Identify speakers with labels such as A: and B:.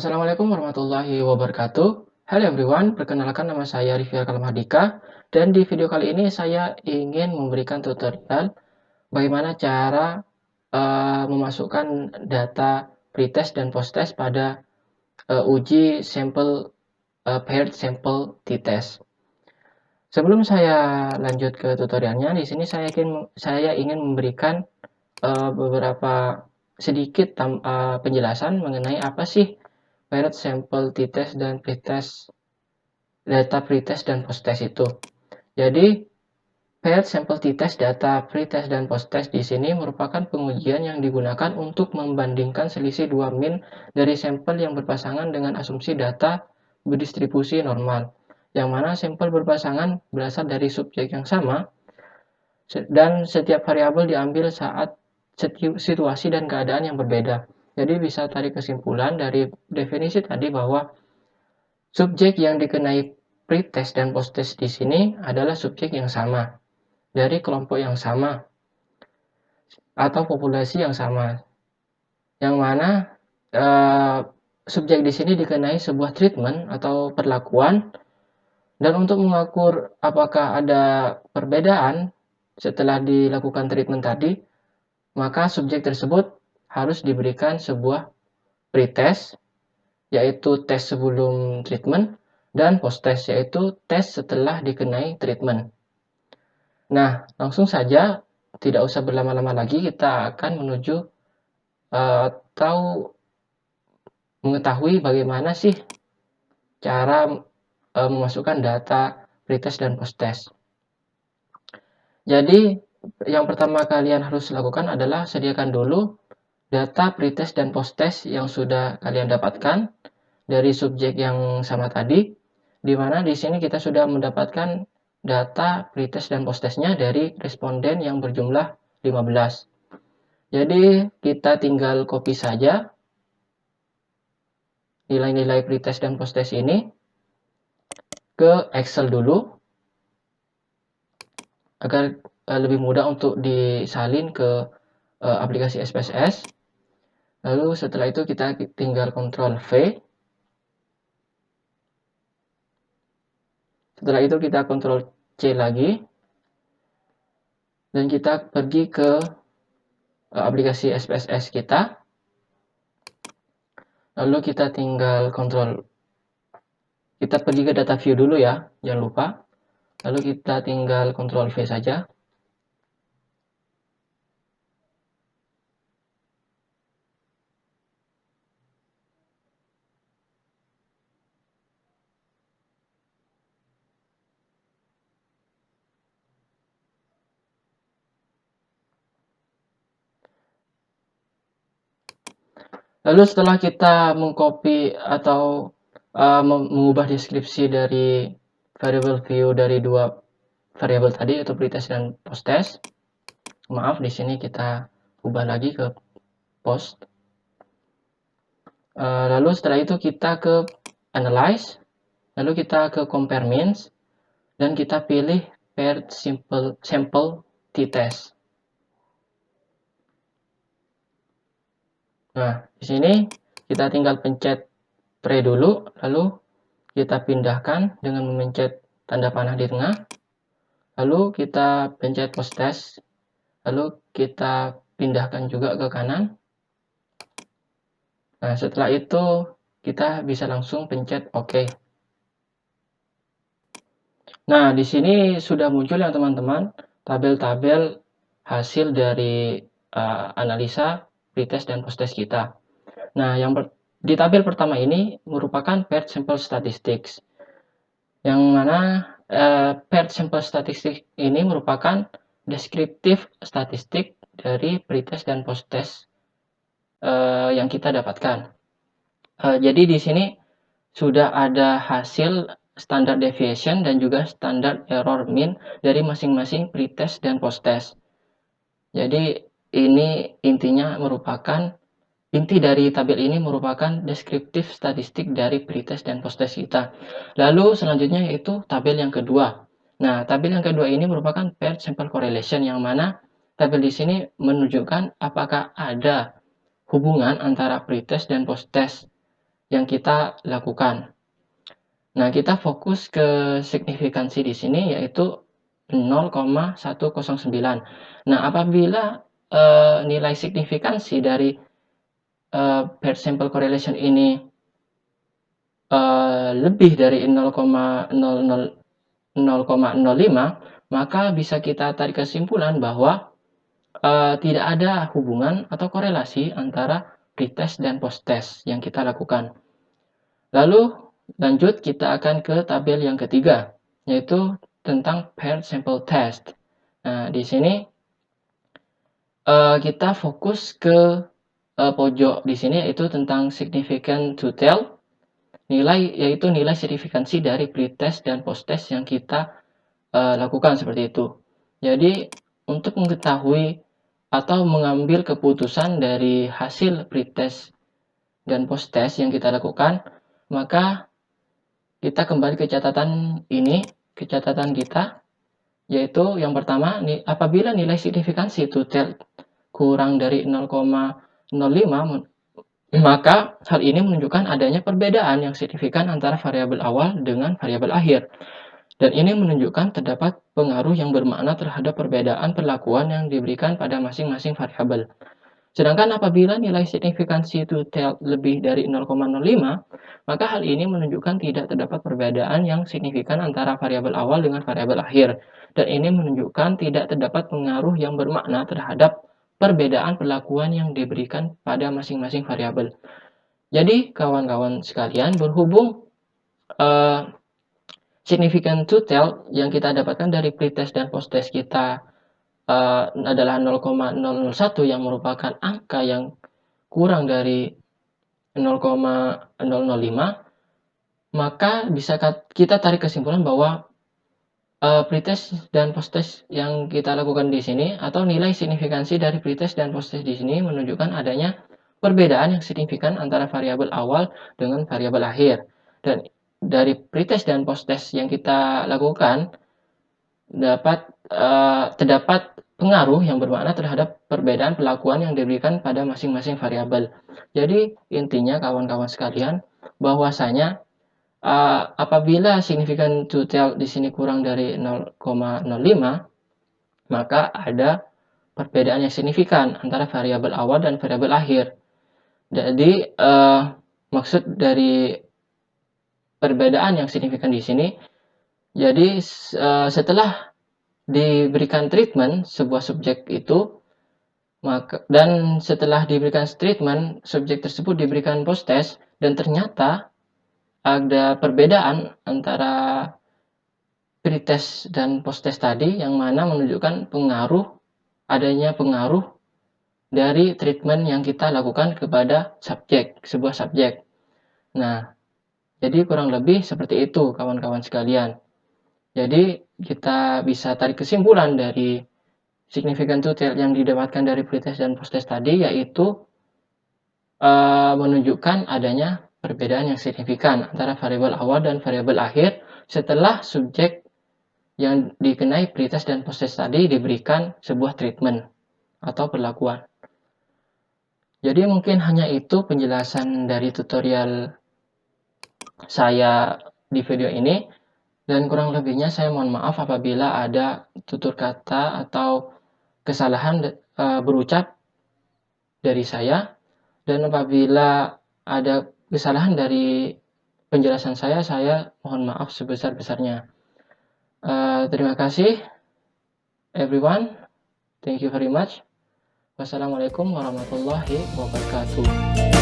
A: Assalamualaikum warahmatullahi wabarakatuh. Hello everyone, perkenalkan nama saya Rifia Kalmahardika dan di video kali ini saya ingin memberikan tutorial bagaimana cara memasukkan data pretest dan posttest pada uji sampel paired sample t-test. Sebelum saya lanjut ke tutorialnya, di sini saya ingin memberikan beberapa sedikit penjelasan mengenai apa sih paired sample t-test dan pretest, data pretest dan posttest itu. Jadi paired sample t-test, data pretest dan posttest di sini merupakan pengujian yang digunakan untuk membandingkan selisih 2 min dari sampel yang berpasangan dengan asumsi data berdistribusi normal, yang mana sampel berpasangan berasal dari subjek yang sama dan setiap variabel diambil saat situasi dan keadaan yang berbeda. Jadi bisa tarik kesimpulan dari definisi tadi bahwa subjek yang dikenai pretest dan posttest di sini adalah subjek yang sama, dari kelompok yang sama, atau populasi yang sama. Yang mana subjek di sini dikenai sebuah treatment atau perlakuan, dan untuk mengukur apakah ada perbedaan setelah dilakukan treatment tadi, maka subjek tersebut harus diberikan sebuah pretest, yaitu tes sebelum treatment, dan post-test, yaitu tes setelah dikenai treatment. Nah, langsung saja, tidak usah berlama-lama lagi, kita akan menuju atau mengetahui bagaimana sih cara memasukkan data pretest dan post-test. Jadi, yang pertama kalian harus lakukan adalah sediakan dulu data pretest dan post-test yang sudah kalian dapatkan dari subjek yang sama tadi, di mana di sini kita sudah mendapatkan data pretest dan post-testnya dari responden yang berjumlah 15. Jadi kita tinggal copy saja nilai-nilai pretest dan post-test ini ke Excel dulu agar lebih mudah untuk disalin ke aplikasi SPSS. Lalu setelah itu kita tinggal Ctrl V. Setelah itu kita Ctrl C lagi. Dan kita pergi ke aplikasi SPSS kita. Lalu kita tinggal kita pergi ke data view dulu ya, jangan lupa. Lalu kita tinggal Ctrl V saja. Lalu setelah kita mengcopy atau mengubah deskripsi dari variable view dari dua variabel tadi, yaitu pretest dan posttest. Maaf, di sini kita ubah lagi ke post. Lalu setelah itu kita ke analyze, lalu kita ke compare means, dan kita pilih paired sample t-test. Nah, di sini kita tinggal pencet pre dulu, lalu kita pindahkan dengan memencet tanda panah di tengah, lalu kita pencet post-test, lalu kita pindahkan juga ke kanan. Nah, setelah itu kita bisa langsung pencet OK. Nah, di sini sudah muncul ya teman-teman, tabel-tabel hasil dari analisa pretest dan posttest kita. Nah, di tabel pertama ini merupakan paired sample statistics, yang mana paired sample statistics ini merupakan deskriptif statistik dari pretest dan posttest yang kita dapatkan. Jadi di sini sudah ada hasil standard deviation dan juga standard error mean dari masing-masing pretest dan posttest. Jadi ini inti dari tabel ini merupakan deskriptif statistik dari pretest dan posttest kita. Lalu selanjutnya yaitu tabel yang kedua. Nah, tabel yang kedua ini merupakan paired sample correlation, yang mana tabel di sini menunjukkan apakah ada hubungan antara pretest dan posttest yang kita lakukan. Nah, kita fokus ke signifikansi di sini yaitu 0,109. Nah, apabila nilai signifikansi dari paired sample correlation ini lebih dari 0,05, maka bisa kita tarik kesimpulan bahwa tidak ada hubungan atau korelasi antara pretest dan posttest yang kita lakukan. Lalu lanjut kita akan ke tabel yang ketiga, yaitu tentang paired sample test. Nah, di sini kita fokus ke pojok di sini yaitu tentang significant to tell, yaitu nilai signifikansi dari pretest dan posttest yang kita lakukan seperti itu. Jadi untuk mengetahui atau mengambil keputusan dari hasil pretest dan posttest yang kita lakukan, maka kita kembali ke catatan ini, ke catatan kita, yaitu yang pertama, apabila nilai signifikansi to tell kurang dari 0,05, maka hal ini menunjukkan adanya perbedaan yang signifikan antara variabel awal dengan variabel akhir. Dan ini menunjukkan terdapat pengaruh yang bermakna terhadap perbedaan perlakuan yang diberikan pada masing-masing variabel. Sedangkan apabila nilai signifikansi to tell lebih dari 0,05, maka hal ini menunjukkan tidak terdapat perbedaan yang signifikan antara variabel awal dengan variabel akhir. Dan ini menunjukkan tidak terdapat pengaruh yang bermakna terhadap perbedaan perlakuan yang diberikan pada masing-masing variabel. Jadi, kawan-kawan sekalian, berhubung significant to tell yang kita dapatkan dari pretest dan posttest kita adalah 0,001 yang merupakan angka yang kurang dari 0,005, maka bisa kita tarik kesimpulan bahwa pretest dan posttest yang kita lakukan di sini atau nilai signifikansi dari pretest dan posttest di sini menunjukkan adanya perbedaan yang signifikan antara variabel awal dengan variabel akhir. Dan dari pretest dan posttest yang kita lakukan terdapat pengaruh yang bermakna terhadap perbedaan perlakuan yang diberikan pada masing-masing variabel. Jadi intinya kawan-kawan sekalian, bahwasanya apabila signifikan to tell di sini kurang dari 0,05, maka ada perbedaan yang signifikan antara variabel awal dan variabel akhir. Jadi maksud dari perbedaan yang signifikan di sini, jadi setelah diberikan treatment sebuah subjek itu, dan setelah diberikan treatment subjek tersebut diberikan posttest dan ternyata ada perbedaan antara pretest dan posttest tadi, yang mana menunjukkan adanya pengaruh dari treatment yang kita lakukan kepada sebuah subjek. Nah, jadi kurang lebih seperti itu kawan-kawan sekalian. Jadi kita bisa tarik kesimpulan dari significant to tell yang didapatkan dari pretest dan posttest tadi, yaitu menunjukkan adanya perbedaan yang signifikan antara variabel awal dan variabel akhir setelah subjek yang dikenai pretest dan posttest tadi diberikan sebuah treatment atau perlakuan. Jadi mungkin hanya itu penjelasan dari tutorial saya di video ini, dan kurang lebihnya saya mohon maaf apabila ada tutur kata atau kesalahan berucap dari saya, dan apabila ada kesalahan dari penjelasan saya mohon maaf sebesar-besarnya. Terima kasih everyone, thank you very much. Wassalamualaikum warahmatullahi wabarakatuh.